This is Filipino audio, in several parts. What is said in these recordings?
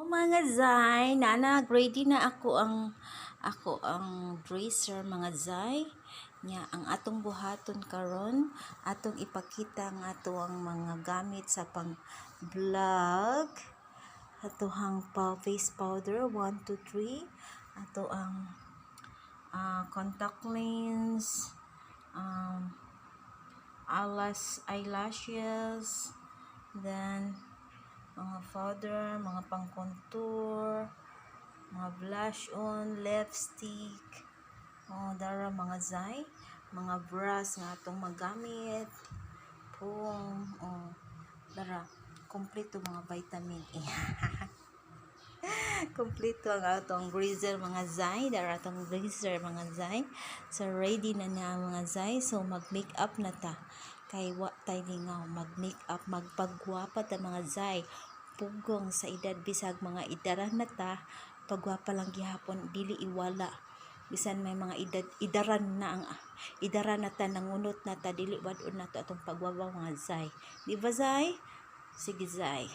mga zay, ready na ako ang dresser mga zay. Nya ang atong buhaton karon, atong ipakita ang atong mga gamit sa pang vlog. Atohang face powder 1 to 3, ato ang contact lens, eyelashes, then mga powder, mga pang contour, mga blush on, lipstick, dara mga zay, mga brush nga atong magamit, dara kompleto mga vitamin A. Kompleto ang atong greaser mga zay, dara atong greaser mga zay. So ready na na mga zay, so mag make up na ta. Kay wa tay lingaw mag make up, magpagwapa ta mga zay. Pugong sa edad bisag mga idaran na ta, pagwapa lang gihapon dili iwala. Bisan may mga idaran na ta, nangunot na ta, dili wadon na to atong pagwapa mga zay. Di ba zay? Sige zay.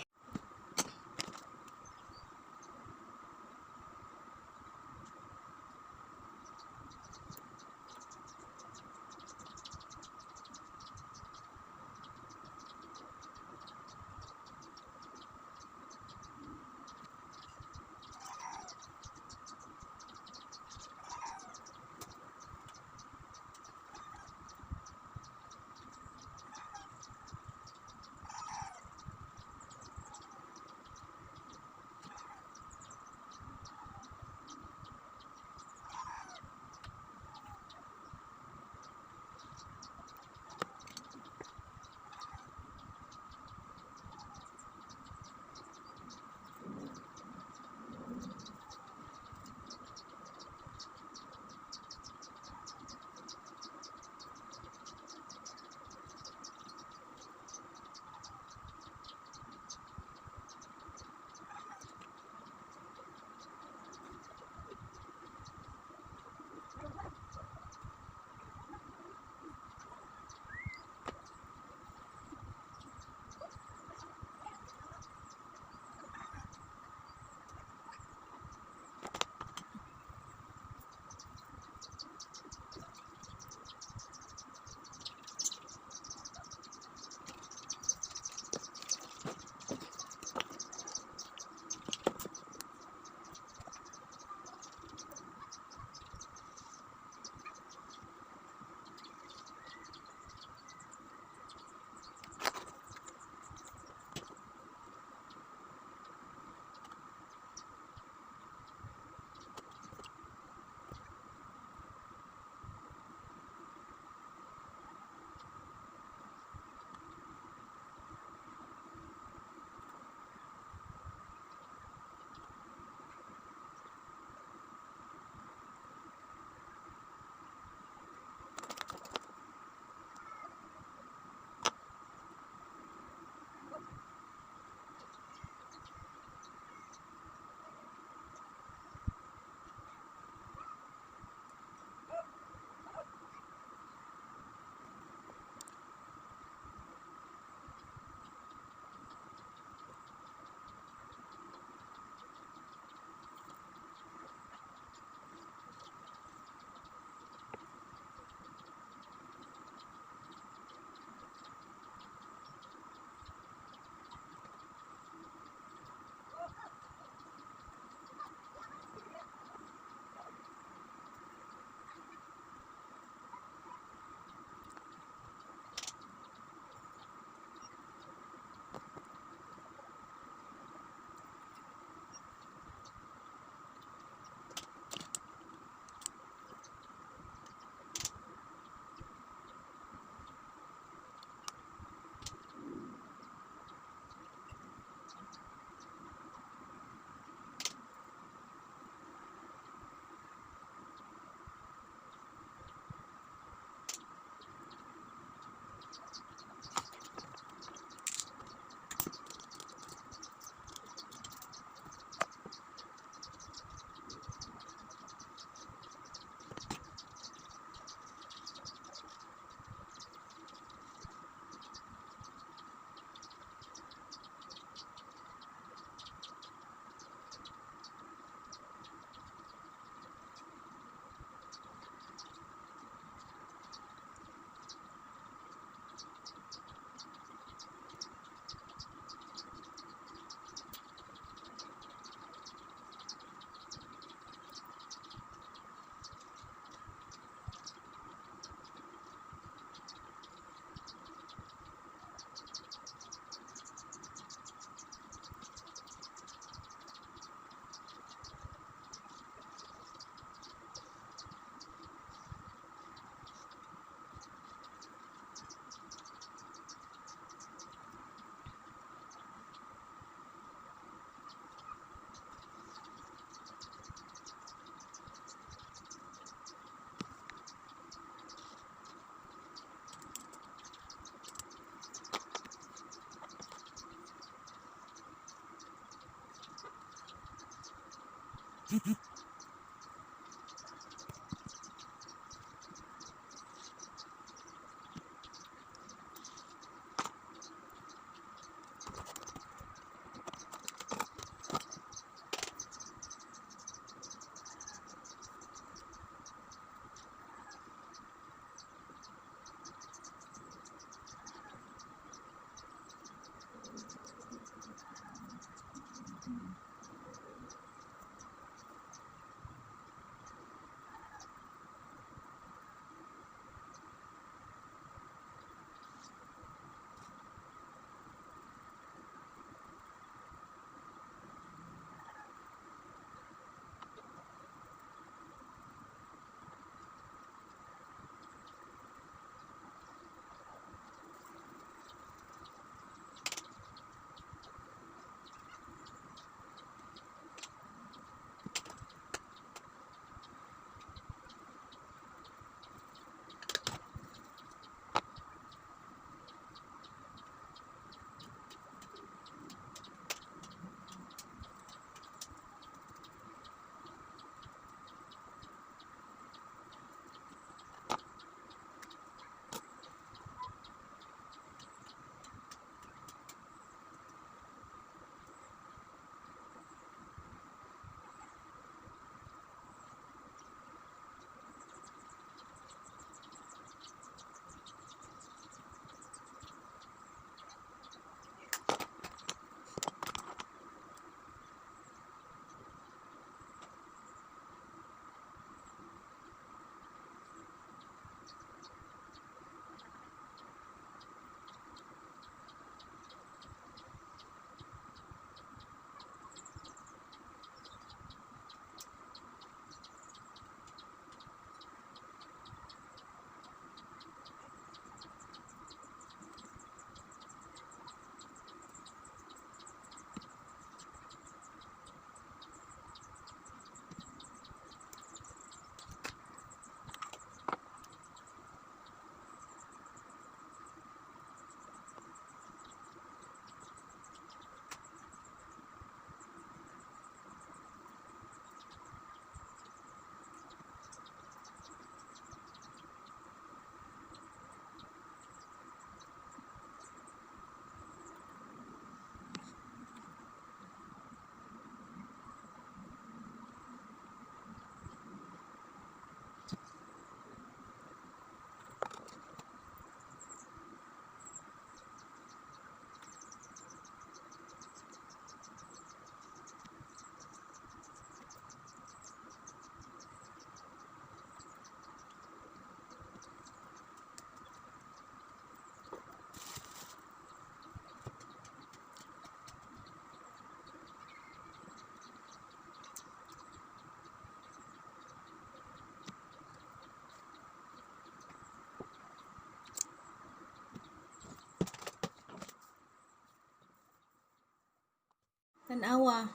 Tanawa.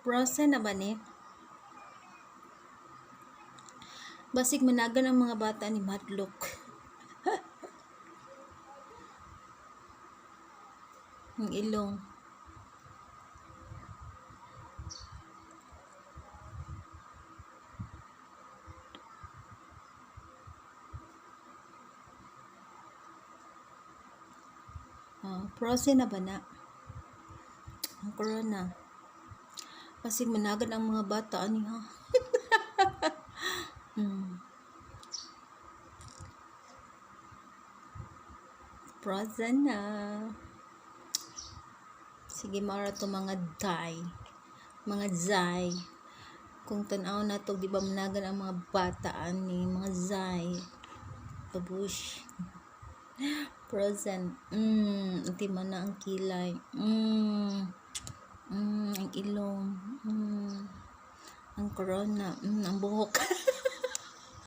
Frozen na ba ni? Basig managan ang mga bata ni Madlock. Ang ilong. Frozen na ba na? Ang corona. Basig managan ang mga bata ani ha. Frozen na. Sige, mara to mga mga zay. Kung tanaw na to, di ba managan ang mga bata ani, mga zay. Babush. Frozen. Ultima na ang kilay. Ang ilong. Ang corona. Ang buhok.